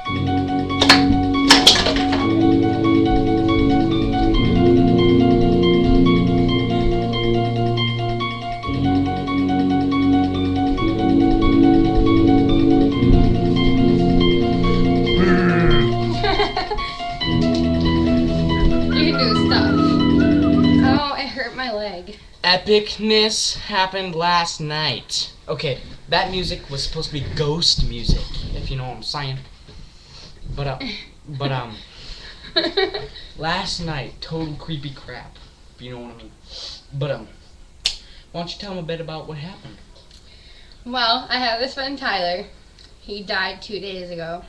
You can do stuff. Oh, it hurt my leg. Epicness happened last night. Okay, that music was supposed to be ghost music, if you know what I'm saying. But last night, total creepy crap, if you know what I mean. But why don't you tell them a bit about what happened? Well, I have this friend Tyler. He died 2 days ago.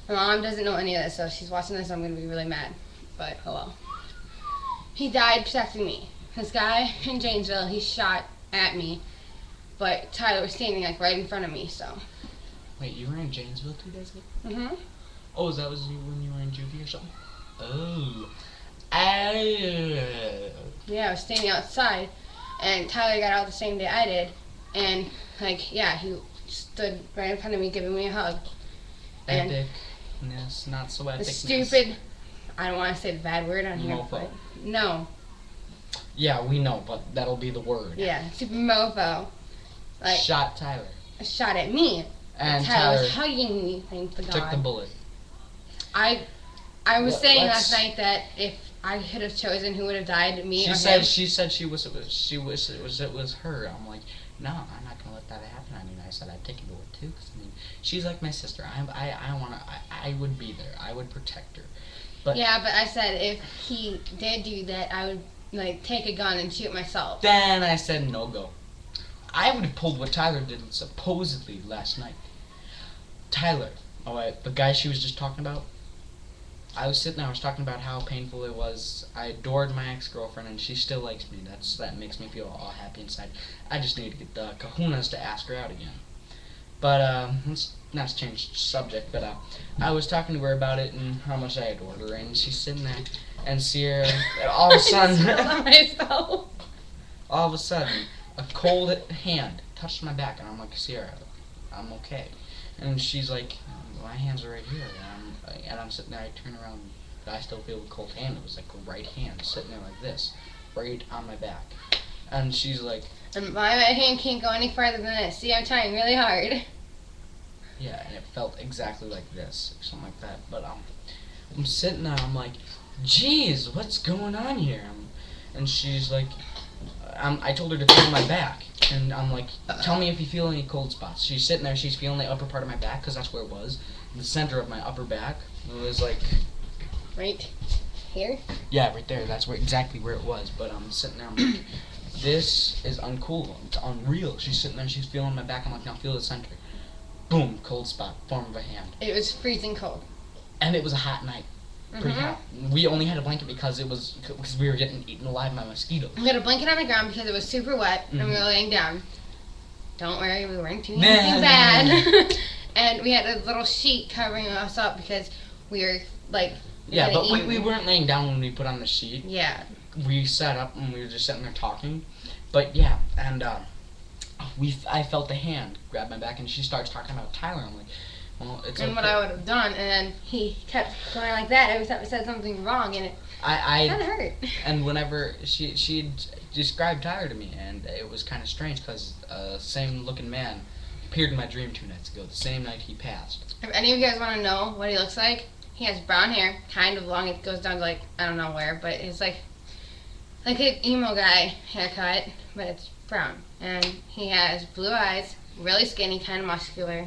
My mom doesn't know any of this, so if she's watching this, I'm going to be really mad. But, oh well. He died protecting me. This guy in Janesville, he shot at me, but Tyler was standing like right in front of me, so. Wait, you were in Janesville 2 days ago? Mm-hmm. Oh, that was you when you were in juvie or something? Oh. Yeah, I was standing outside, and Tyler got out the same day I did, and, like, yeah, he stood right in front of me giving me a hug. And Epicness, not so epicness. the stupid, I don't want to say the bad word on here, Mofo. but no. Yeah, we know, but that'll be the word. Yeah, super mofo. Like, Shot Tyler. shot at me. And Tyler Tyler was hugging me, thank the took God. the bullet. I was saying let's- last night that if I could have chosen who would have died, me She or said him. it was her. I'm like, no, I'm not gonna let that happen. I mean, I said I'd take a bullet too, because I mean, she's like my sister. I would be there. I would protect her. But Yeah, but I said if he did do that, I would like take a gun and shoot myself. then I said no go. I would have pulled what Tyler did supposedly last night. Tyler, the guy she was just talking about. I was sitting there, I was talking about how painful it was. I adored my ex-girlfriend, and she still likes me. That makes me feel all happy inside. I just need to get the kahunas to ask her out again. But, let's not change subject, but, I was talking to her about it and how much I adored her, and she's sitting there, and Sierra, all of a sudden, all of a sudden, a cold hand touched my back, and I'm like, Sierra, I'm okay. And she's like, my hands are right here, and I'm sitting there, I turn around, I still feel the cold hand. It was like a right hand sitting there like this, right on my back. And she's like, And my right hand can't go any farther than this. See, I'm trying really hard. yeah, and it felt exactly like this, or something like that. But I'm sitting there, I'm like, geez, what's going on here? And she's like, I told her to feel my back, and I'm like, tell me if you feel any cold spots. She's sitting there, she's feeling the upper part of my back, because that's where it was. The center of my upper back. It was like, Right here? yeah, right there. That's exactly where it was. But I'm sitting there, I'm like, this is uncool. It's unreal. She's sitting there, she's feeling my back. I'm like, now feel the center. Boom, cold spot, form of a hand. It was freezing cold. And it was a hot night. Pretty hot. We only had a blanket because we were getting eaten alive by mosquitoes. We had a blanket on the ground because it was super wet and we were laying down. Don't worry, we weren't doing anything bad. And we had a little sheet covering us up because we were like. Yeah, but we weren't laying down when we put on the sheet. Yeah. We sat up and we were just sitting there talking. But yeah, and I felt the hand grab my back and she starts talking about Tyler. I'm like, well, it's and okay. what I would have done, and then he kept going like that every time I said something wrong, and it kind of hurt. And whenever she described Tyler to me, and it was kind of strange because same looking man appeared in my dream 2 nights ago, the same night he passed. If any of you guys want to know what he looks like, he has brown hair, kind of long. It goes down to like I don't know where, but it's like an emo guy haircut, but it's brown. And he has blue eyes, really skinny, kind of muscular.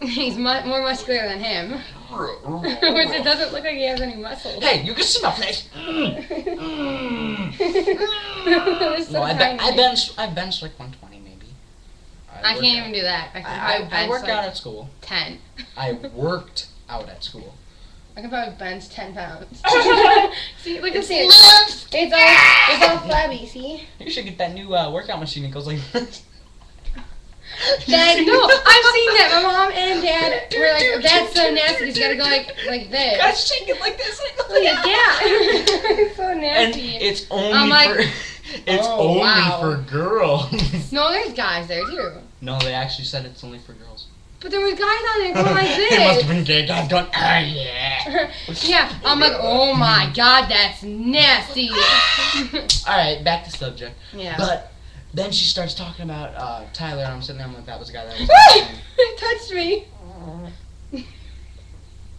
He's more muscular than him. Which it doesn't look like he has any muscles. Hey, you can see my face. So I bench like 120 maybe. I can't even do that. I worked out at school. 10. I worked out at school. I can probably bench 10 pounds. See, look at it. It's all flabby, see? You should get that new workout machine. It goes like this. Dad, no, I've seen that. My mom and Dad were like, that's so nasty. He's gotta go like this. You gotta shake it like this. Yeah. It's so nasty. And it's only for girls. No, there's guys there too. No, they actually said it's only for girls. But there were guys on there going like this. It must have been gay guys going, ah, yeah. Yeah, I'm like, oh my god, that's nasty. Alright, back to subject. Yeah. But then she starts talking about Tyler, and I'm sitting there, I'm like, that was a guy that was It touched me.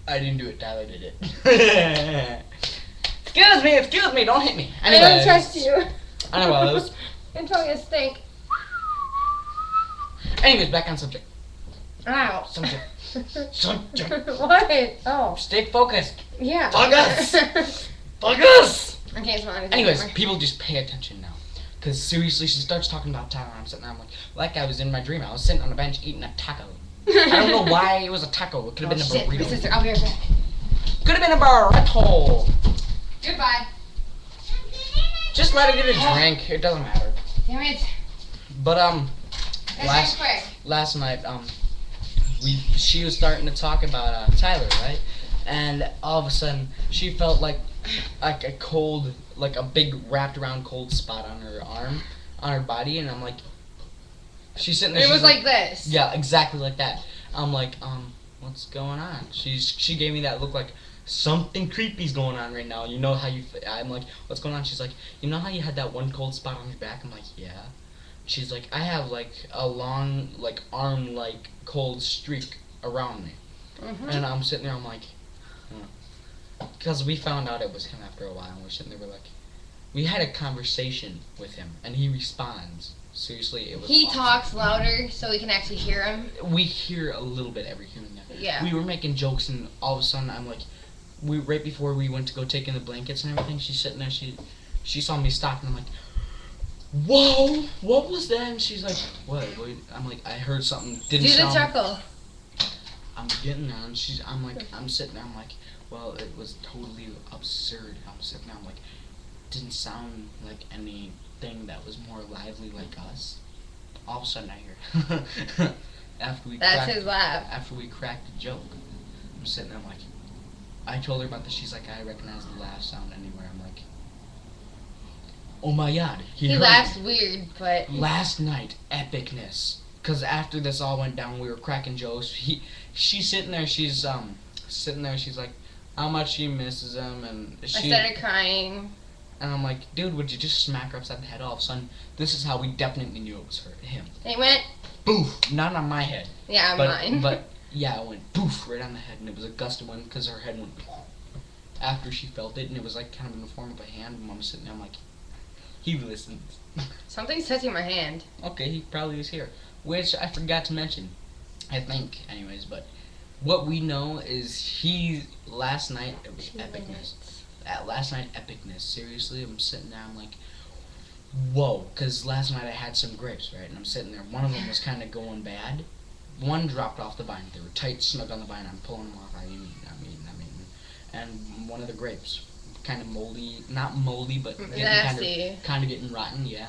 I didn't do it, Tyler did it. Excuse me, don't hit me. I don't trust you. Anyways, Until you stink. back on subject. Ow. Subject. What? Oh. Stay focused. Yeah. Focus. Focus. I can't smell anything Anyways, anymore. people just pay attention now. Because seriously, she starts talking about Tyler, and I'm sitting there, I'm like I was in my dream. I was sitting on a bench eating a taco. I don't know why it was a taco. It could have been a shit, my burrito. sister, I'll be right back. Could have been a burrito. Goodbye. Just let her get a drink. It doesn't matter. Damn it. But That's quick. last night she was starting to talk about Tyler, right? And all of a sudden she felt like a cold, like a big wrapped around cold spot on her arm, on her body, and I'm like, she's sitting there. It was like this. Yeah, exactly like that. I'm like, what's going on? She gave me that look like something creepy's going on right now. You know how you? I'm like, what's going on? She's like, you know how you had that one cold spot on your back? I'm like, yeah. She's like, I have like a long, like arm, like cold streak around me, and I'm sitting there. I'm like, because we found out it was him after a while, and we're sitting there. We're like, we had a conversation with him, and he responds. Seriously, it was. He awesome. talks louder so we can actually hear him. We hear a little bit every here and there. Yeah. We were making jokes, and all of a sudden, I'm like, right before we went to go take in the blankets and everything, she's sitting there. She saw me stop, and I'm like, whoa, what was that? And she's like, what? I'm like, I heard something. Didn't Do the sound. chuckle. I'm getting there, and I'm like, I'm sitting there. I'm like, well, it was totally absurd. I'm sitting there. I'm like, didn't sound like anything that was more lively like us. All of a sudden, I hear That's his laugh. After we cracked a joke, I'm sitting there. I'm like, I told her about this. She's like, I recognize the laugh sound anywhere. I'm like, oh my god. He laughs weird, but Last night, epicness. Because after this all went down, we were cracking jokes. She's sitting there. She's sitting there. She's like, how much she misses him, and I started crying. And I'm like, dude, would you just smack her upside the head? All of a sudden, this is how we definitely knew it was him. It went. Boof! Not on my head. Yeah, but, mine. But yeah, it went poof right on the head, and it was a gust of wind because her head went poof after she felt it, and it was like kind of in the form of a hand. And Mom was sitting there. I'm like, he listens. Something's touching my hand. Okay, he probably was here, which I forgot to mention. I think, anyways, but what we know is last night it was epicness. Last night epicness. Seriously, I'm sitting there. I'm like, whoa, because last night I had some grapes, right? And I'm sitting there. One of them was kind of going bad. One dropped off the vine. They were tight, snug on the vine. I'm pulling them off. I'm eating. And one of the grapes, kind of moldy, not moldy, but Nasty. kind of getting rotten, yeah.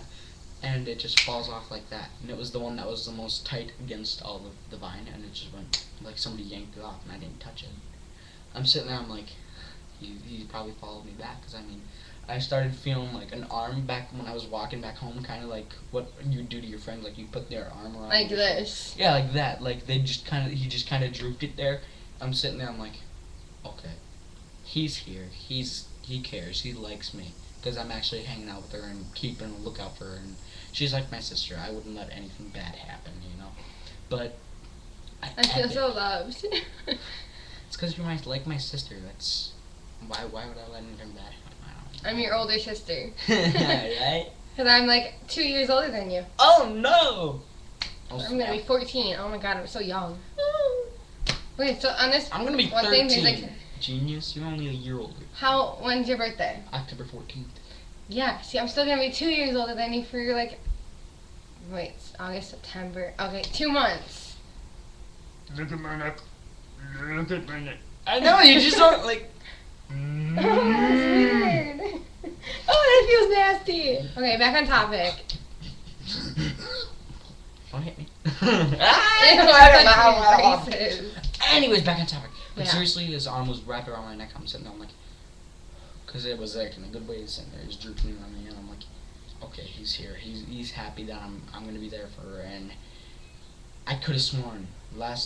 And it just falls off like that. And it was the one that was the most tight against all of the vine, and it just went like somebody yanked it off, and I didn't touch it. I'm sitting there. I'm like, he probably followed me back, because I mean, I started feeling like an arm back when I was walking back home, kind of like what you do to your friends, like you put their arm around. Like this. Yeah, like that. Like he just kind of drooped it there. I'm sitting there. I'm like, okay, he's here. He cares. He likes me, because I'm actually hanging out with her and keeping a lookout for her. And she's like my sister. I wouldn't let anything bad happen, you know. But I feel so loved. It's because you're like my sister. That's why would I let anything bad happen? I don't know. I'm your older sister. Right? Because I'm like 2 years older than you. Oh no! I'm gonna be 14. Oh my god, I'm so young. Wait, so on this I'm gonna be one 13. thing, there's like, Genius, you're only a year older. when's your birthday? October 14th. Yeah, see, I'm still gonna be 2 years older than you for like, wait, August, September. Okay, 2 months. Look at my neck. Look at my neck. I know, you just don't like. Oh, that's weird. Oh, that feels nasty. Okay, back on topic. Don't hit me. Anyways, back on topic. But Yeah. seriously, his arm was wrapped around my neck. I'm sitting there, I'm like, because it was like in a good way. He's sitting there, he's drooping on me, and I'm like, okay, he's here. He's happy that I'm gonna be there for her. And I could have sworn last